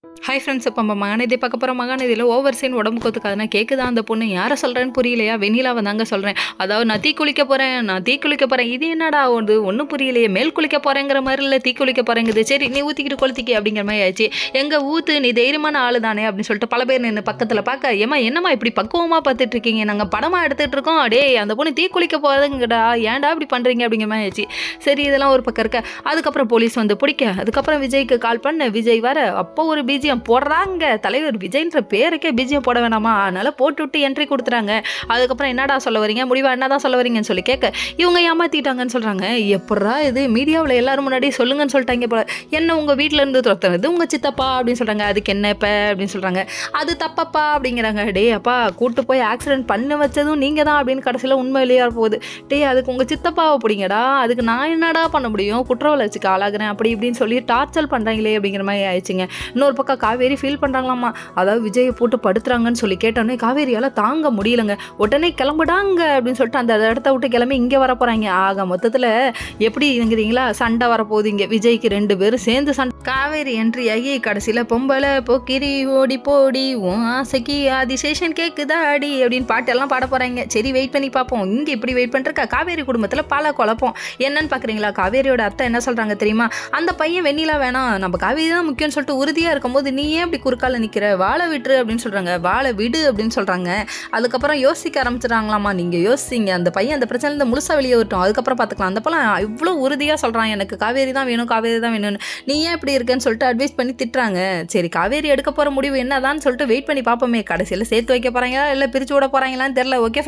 Hi friends, இப்போ நம்ம மகாநதி பார்க்க போகிறோம். மகாநதியில் ஓவர் சீன் உடம்புக்கு ஒத்துக்காதுன்னா கேட்குதா அந்த பொண்ணு? யாரை சொல்கிறேன்னு புரியலையா? வெண்ணிலாவை தாங்க சொல்கிறேன். அதாவது நான் தீ குளிக்க போகிறேன். இது என்னடா ஆகுது ஒன்றும் புரியலையே. மேல் குளிக்க போகிறேங்கிற மாதிரி இல்லை, தீ குளிக்க போகிறேங்குது. சரி நீ ஊற்றிக்கிட்டு கொளுத்திக்க அப்படிங்கிற மாதிரி ஆயிடுச்சு. எங்கள் ஊற்று, நீ தைரியமான ஆள் தானே அப்படின்னு சொல்லிட்டு பல பேர் நின்று பக்கத்தில் பார்க்க, ஏமா என்னம்மா இப்படி பக்குவமாக பார்த்துட்டு இருக்கீங்க, நாங்கள் படமாக எடுத்துகிட்டு இருக்கோம். டே அந்த பொண்ணு தீ குளிக்க போகிறதுங்கடா, ஏன்டா இப்படி பண்ணுறீங்க அப்படிங்கிற மாதிரி ஆயிடுச்சு. சரி இதெல்லாம் ஒரு பக்கம் இருக்க. அதுக்கப்புறம் போலீஸ் வந்து பிடிக்க, அதுக்கப்புறம் விஜய்க்கு கால் பண்ண, விஜய் வர, அப்போ ஒரு பிஜிஎம் போடுறாங்க. தலைவர் விஜய்ன்ற பேருக்கே பிஜிஎம் போட வேணாமா, அதனால போட்டு விட்டு என்ட்ரி கொடுத்துறாங்க. அதுக்கப்புறம் என்னடா சொல்ல வரீங்க, முடிவா என்னதான் சொல்ல வரீங்கன்னு சொல்லி கேட்க, இவங்க ஏமாத்திட்டாங்கன்னு சொல்றாங்க. எப்படா இது மீடியாவில் எல்லாரும் முன்னாடி சொல்லுங்கன்னு சொல்லிட்டாங்க போல. என்ன உங்க வீட்டில இருந்து துரத்துறது உங்க சித்தப்பா அப்படின்னு சொல்றாங்க. அதுக்கு என்ன இப்ப அப்படின்னு சொல்றாங்க. அது தப்பப்பா அப்படிங்கிறாங்க. டே அப்பா, கூட்டு போய் ஆக்சிடென்ட் பண்ண வச்சதும் நீங்க தான் அப்படின்னு கடைசியில் உண்மை வெளியா போகுது. டே அதுக்கு உங்க சித்தப்பாவை பிடிங்கடா, அதுக்கு நான் என்னடா பண்ண முடியும், குற்ற வளர்ச்சிக்கு ஆளாகிறேன் அப்படி இப்படின்னு சொல்லி டார்ச்சர் பண்றாங்களே அப்படிங்கிற மாதிரி ஆயிடுச்சுங்க. இன்னொரு பக்கம் காவேரி ஃபீல் பண்ணுறாங்களாமா. அதாவது விஜயை போட்டு படுத்துறாங்கன்னு சொல்லி கேட்டோன்னே காவேரியால் தாங்க முடியலங்க. உடனே கிளம்புடாங்க அப்படின்னு சொல்லிட்டு அந்த இடத்த விட்டு கிளம்பி இங்கே வர போகிறாங்க. ஆக மொத்தத்தில் எப்படி இருக்கிறீங்களா, சண்டை வரப்போகுது இங்கே. விஜய்க்கு 2 பேரும் சேர்ந்து சண்டை. காவேரி என்ட்ரி ஆகி கடைசியில் பொம்பளை போக்கிரி ஓடி போடி உன் ஆசைக்கு ஆதிசேஷன் கேட்குதா அடி அப்படின்னு பாட்டெல்லாம் பாட போகிறாங்க. சரி வெயிட் பண்ணி பார்ப்போம். இங்கே இப்படி வெயிட் பண்ணிருக்கா காவேரி குடும்பத்தில் பல குழப்பம். என்னன்னு பார்க்குறீங்களா, காவேரியோட அத்தை என்ன சொல்கிறாங்க தெரியுமா, அந்த பையன் வெண்ணிலா வேணாம், நம்ம காவேரி தான் முக்கியம்னு சொல்லிட்டு உறுதியாக இருக்கும்போது நீ ஏன் இப்படி குறுக்கால நிற்கிற, வாழை விட்டுரு அப்படின்னு சொல்கிறாங்க. வாழை விடு அப்படின்னு சொல்கிறாங்க. அதுக்கப்புறம் யோசிக்க ஆரம்பிச்சிடறாங்களாமா. நீங்கள் யோசிங்க, அந்த பையன் அந்த பிரச்சனையிலேருந்து முழுசாக வெளியே வரட்டும், அதுக்கப்புறம் பார்த்துக்கலாம். அந்த பையன் இவ்வளோ உறுதியாக சொல்கிறான், எனக்கு காவேரி தான் வேணும், காவேரி தான் வேணும்னு. நீ ஏன் இப்படி இருக்கேன்னு சொல்லிட்டு அட்வைஸ் பண்ணி திட்டுறாங்க. சரி காவேரி எடுக்க போகிற முடிவு என்னதான்னு சொல்லிட்டு வெயிட் பண்ணி பார்ப்போமே. கடைசியில் சேர்த்து வைக்க போகிறாங்களா இல்லை பிரித்து விட போகிறாங்களான்னு தெரியல. ஓகே.